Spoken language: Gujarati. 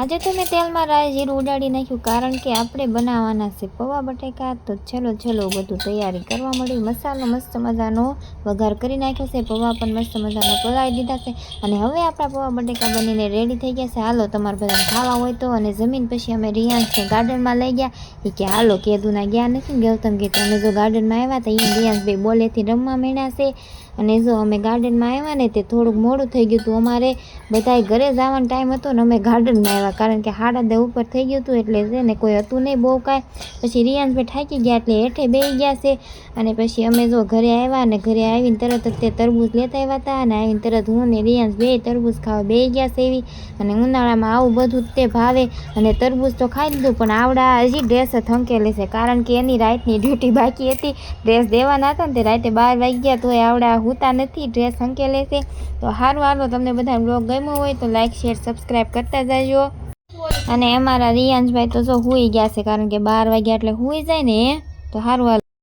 આજે તો મેં તેલમાં રાઈ જીરું ઉડાડી નાખ્યું કારણ કે આપણે બનાવવાના છે પૌવા બટેકા। તો ચલો બધું તૈયારી કરવા મળી। મસાલો મસ્ત મજાનો વઘાર કરી નાખ્યો છે, પૌવા પણ મસ્ત મજાનો પલાળી દીધા છે અને હવે આપણા પૌવા બટેકા બનીને રેડી થઈ ગયા છે। હાલો તમારે બધાને ખાવા હોય તો। અને જમીન પછી અમે રિયાન્સને ગાર્ડનમાં લઈ ગયા। એ કે હાલો કેદુના ગયા નથી ગૌતમ કે અમે જો ગાર્ડનમાં આવ્યા હતા એ રિયાન્સ બે બોલેથી રમવા માંડ્યા છે। અને જો અમે ગાર્ડનમાં આવ્યા ને તે થોડુંક મોડું થઈ ગયું હતું, અમારે બધાય ઘરે જવાનો ટાઈમ હતો ને અમે ગાર્ડનમાં આવ્યા કારણ કે 10:30 ઉપર થઈ ગયું હતું એટલે છે ને કોઈ હતું નહીં બહુ કાંઈ। પછી રિયાન્સભાઈ થાકી ગયા એટલે હેઠે બેસી ગયા છે અને પછી અમે જો ઘરે આવ્યા ને ઘરે આવીને તરત જ તે તરબૂચ લેતા આવ્યા હતા અને આવીને તરત હું ને રિયાન્સ બે તરબૂચ ખાવા બેસી ગયા છે એવી। અને ઉનાળામાં આવું બધું તે ભાવે અને તરબૂચ તો ખાઈ લીધું પણ આવડા હજી ડ્રેસ જ હંકેલી છે કારણ કે એની રાતની ડ્યુટી બાકી હતી, ડ્રેસ દેવાના હતા ને તે રાતે 12 વાગ્યા તોય આવડા હોતા નથી, ડ્રેસ હંકેલે છે। તો સારું હાલો, તમને બધા બ્લોગ ગમ્યો હોય તો લાઈક શેર સબસ્ક્રાઈબ કરતા જાજો। અને અમારા રિયાન્સભાઈ તો જો હુઈ ગયા છે કારણ કે 12 વાગ્યા એટલે હુઈ જાય ને, તો સારું હાલો।